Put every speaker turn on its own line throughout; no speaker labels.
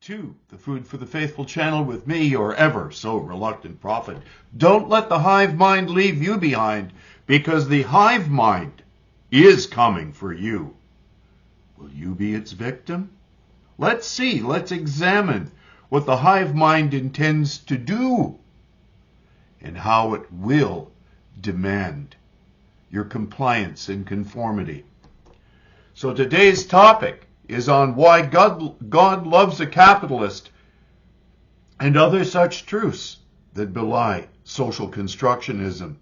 to the Food for the Faithful channel with me, your ever so reluctant prophet. Don't let the hive mind leave you behind, because the hive mind is coming for you. Will you be its victim? Let's examine what the hive mind intends to do and how it will demand your compliance and conformity. So today's topic is on why God loves a capitalist and other such truths that belie social constructionism.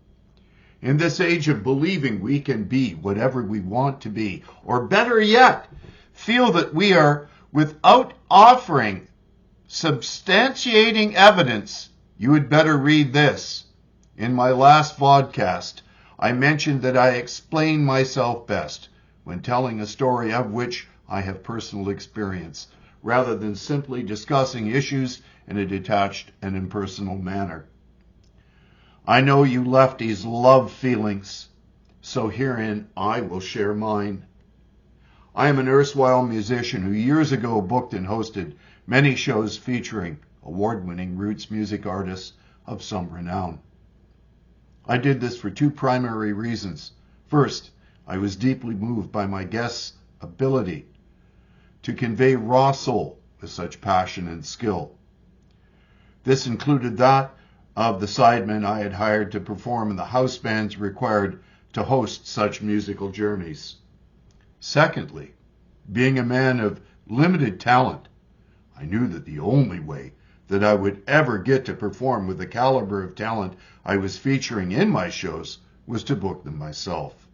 In this age of believing we can be whatever we want to be, or better yet, feel that we are without offering substantiating evidence, you had better read this. In my last vodcast, I mentioned that I explain myself best when telling a story of which I have personal experience, rather than simply discussing issues in a detached and impersonal manner. I know you lefties love feelings, so herein I will share mine. I am an erstwhile musician who years ago booked and hosted many shows featuring award-winning roots music artists of some renown. I did this for two primary reasons. First, I was deeply moved by my guests' ability to convey raw soul with such passion and skill. This included that of the sidemen I had hired to perform in the house bands required to host such musical journeys. Secondly, being a man of limited talent, I knew that the only way that I would ever get to perform with the caliber of talent I was featuring in my shows was to book them myself.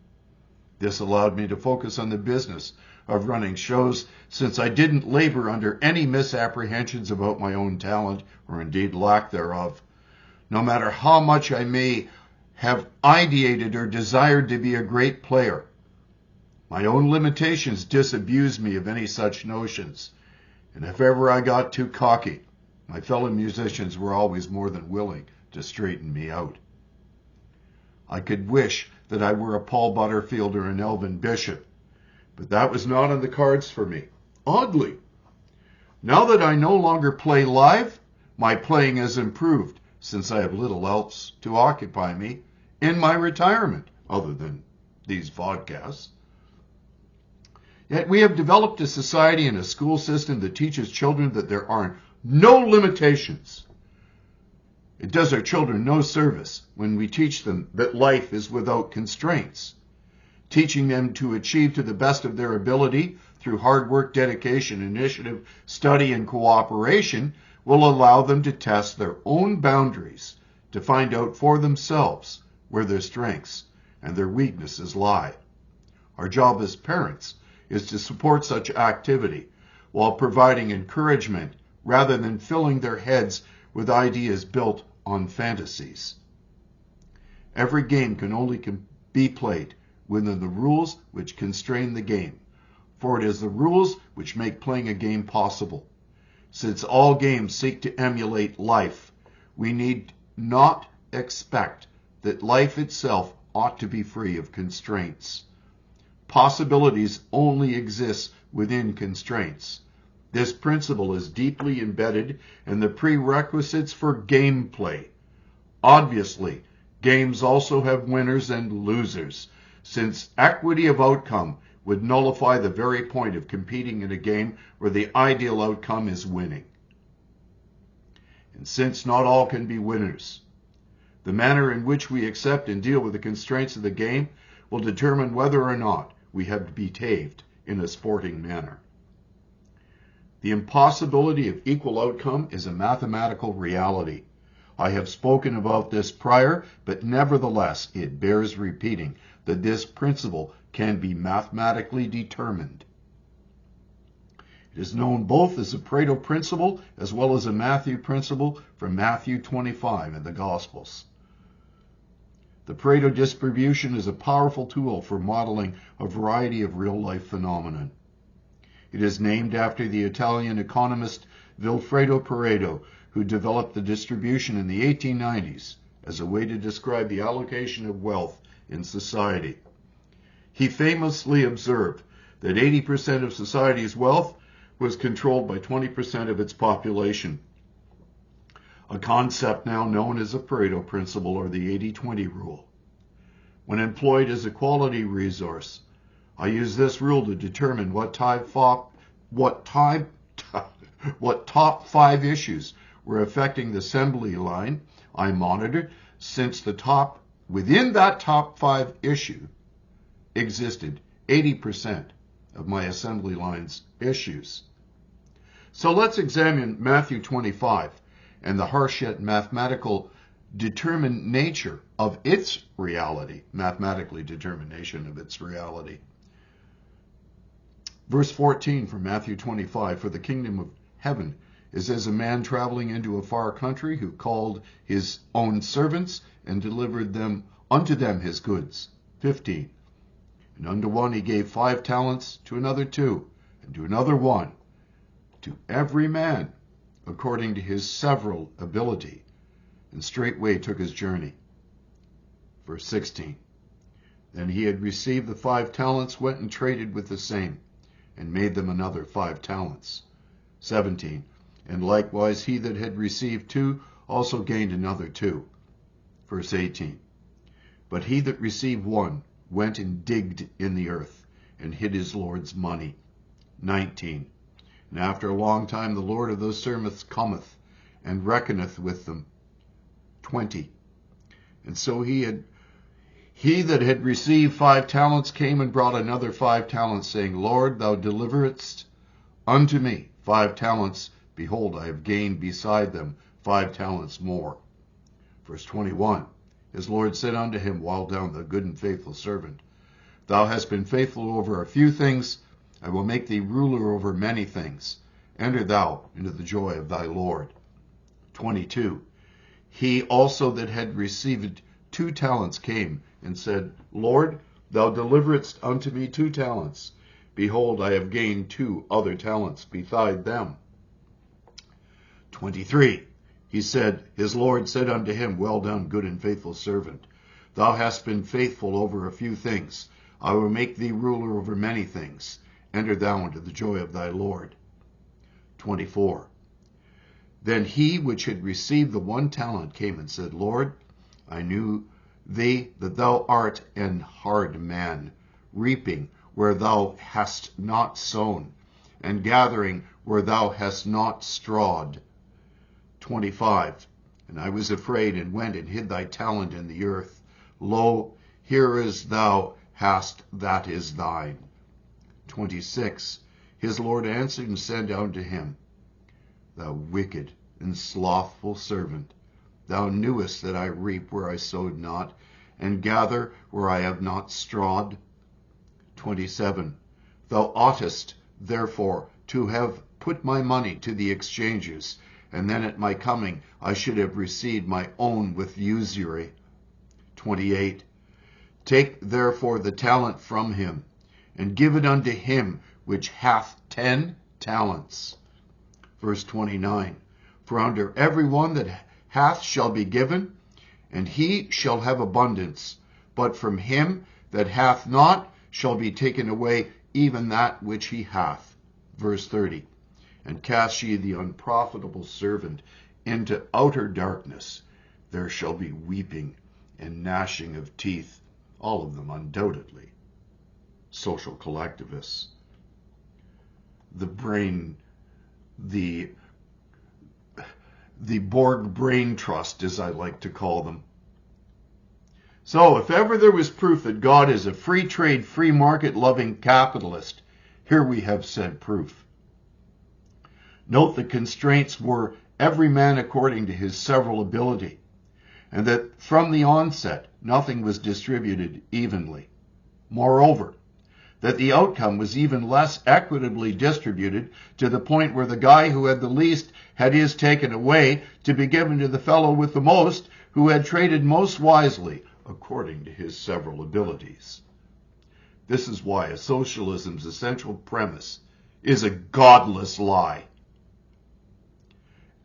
This allowed me to focus on the business of running shows, since I didn't labor under any misapprehensions about my own talent, or indeed lack thereof. No matter how much I may have ideated or desired to be a great player, my own limitations disabused me of any such notions, and if ever I got too cocky, my fellow musicians were always more than willing to straighten me out. I could wish that I were a Paul Butterfield or an Elvin Bishop, but that was not on the cards for me. Oddly, now that I no longer play live, my playing has improved, since I have little else to occupy me in my retirement, other than these vodcasts. Yet we have developed a society and a school system that teaches children that there are no limitations. It does our children no service when we teach them that life is without constraints. Teaching them to achieve to the best of their ability through hard work, dedication, initiative, study, and cooperation will allow them to test their own boundaries, to find out for themselves where their strengths and their weaknesses lie. Our job as parents is to support such activity while providing encouragement rather than filling their heads with ideas built on fantasies. Every game can only be played within the rules which constrain the game, for it is the rules which make playing a game possible. Since all games seek to emulate life, we need not expect that life itself ought to be free of constraints. Possibilities only exist within constraints. This principle is deeply embedded in the prerequisites for gameplay. Obviously, games also have winners and losers, since equity of outcome would nullify the very point of competing in a game where the ideal outcome is winning. And since not all can be winners, the manner in which we accept and deal with the constraints of the game will determine whether or not we have behaved in a sporting manner. The impossibility of equal outcome is a mathematical reality. I have spoken about this prior, but nevertheless it bears repeating that this principle can be mathematically determined. It is known both as a Pareto principle as well as a Matthew principle from Matthew 25 in the Gospels. The Pareto distribution is a powerful tool for modeling a variety of real-life phenomena. It is named after the Italian economist Vilfredo Pareto, who developed the distribution in the 1890s as a way to describe the allocation of wealth in society. He famously observed that 80% of society's wealth was controlled by 20% of its population, a concept now known as the Pareto principle or the 80-20 rule. When employed as a quality resource, I use this rule to determine what top 5 issues were affecting the assembly line I monitored, since within that top 5 issue existed 80% of my assembly line's issues. So let's examine Matthew 25 and the harsh yet mathematical determined nature of its reality, mathematically determination of its reality. Verse 14 from Matthew 25, for the kingdom of heaven is as a man traveling into a far country, who called his own servants and delivered unto them his goods. 15, and unto one he gave 5 talents, to another 2, and to another 1, to every man according to his several ability, and straightway took his journey. Verse 16, then he had received the 5 talents, went and traded with the same, and made them another 5 talents. 17, and likewise he that had received 2 also gained another 2. Verse 18, but he that received 1 went and digged in the earth, and hid his Lord's money. 19, and after a long time the Lord of those servants cometh, and reckoneth with them. 20, and so he that had received 5 talents came and brought another 5 talents, saying, Lord, thou deliveredst unto me 5 talents. Behold, I have gained beside them 5 talents more. Verse 21, his Lord said unto him, well done, thou good and faithful servant. Thou hast been faithful over a few things, I will make thee ruler over many things. Enter thou into the joy of thy Lord. 22, he also that had received 2 talents came and said, Lord, thou deliveredst unto me 2 talents. Behold, I have gained 2 other talents beside them. 23, his Lord said unto him, well done, good and faithful servant. Thou hast been faithful over a few things. I will make thee ruler over many things. Enter thou into the joy of thy Lord. 24, then he which had received the 1 talent came and said, Lord, I knew thee that thou art an hard man, reaping where thou hast not sown, and gathering where thou hast not strawed. 25, and I was afraid, and went and hid thy talent in the earth. Lo, here is thou hast that is thine. 26, his Lord answered and said unto him, thou wicked and slothful servant, thou knewest that I reap where I sowed not, and gather where I have not strawed. 27, thou oughtest therefore to have put my money to the exchangers, and then at my coming I should have received my own with usury. 28, take therefore the talent from him, and give it unto him which hath 10 talents. Verse 29, for unto every one that hath shall be given, and he shall have abundance, but from him that hath not shall be taken away even that which he hath. Verse 30, and cast ye the unprofitable servant into outer darkness. There shall be weeping and gnashing of teeth, all of them undoubtedly social collectivists. The Borg Brain Trust, as I like to call them. So, if ever there was proof that God is a free trade, free market loving capitalist, here we have said proof. Note the constraints were every man according to his several ability, and that from the onset nothing was distributed evenly. Moreover, that the outcome was even less equitably distributed, to the point where the guy who had the least had his taken away to be given to the fellow with the most, who had traded most wisely according to his several abilities. This is why a socialism's essential premise is a godless lie.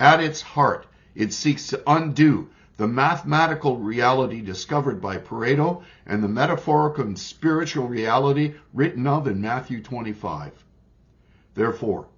At its heart, it seeks to undo the mathematical reality discovered by Pareto and the metaphorical and spiritual reality written of in Matthew 25. Therefore,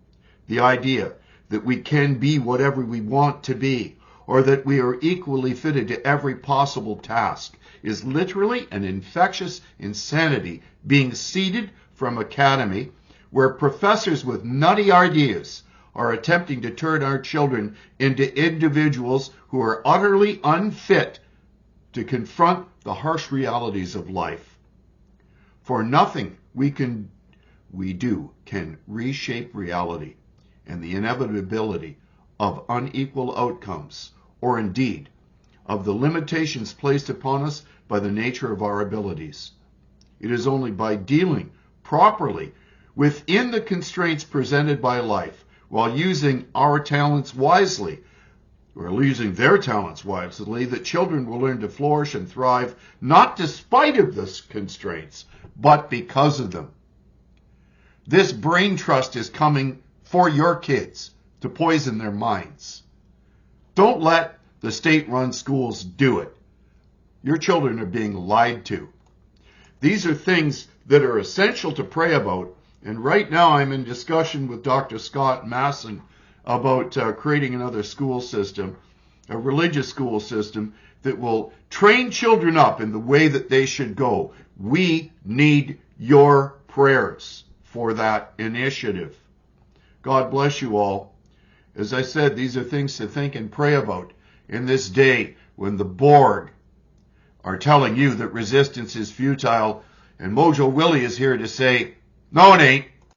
The idea that we can be whatever we want to be, or that we are equally fitted to every possible task, is literally an infectious insanity being seeded from academy, where professors with nutty ideas are attempting to turn our children into individuals who are utterly unfit to confront the harsh realities of life. For nothing we do can reshape reality and the inevitability of unequal outcomes, or indeed of the limitations placed upon us by the nature of our abilities. It is only by dealing properly within the constraints presented by life, while using our talents wisely, or using their talents wisely, that children will learn to flourish and thrive, not despite of the constraints, but because of them. This brain trust is coming for your kids to poison their minds. Don't let the state-run schools do it. Your children are being lied to. These are things that are essential to pray about, and right now I'm in discussion with Dr. Scott Masson about creating another school system, a religious school system that will train children up in the way that they should go. We need your prayers for that initiative. God bless you all. As I said, these are things to think and pray about in this day when the Borg are telling you that resistance is futile, and Mojo Willie is here to say, no, it ain't.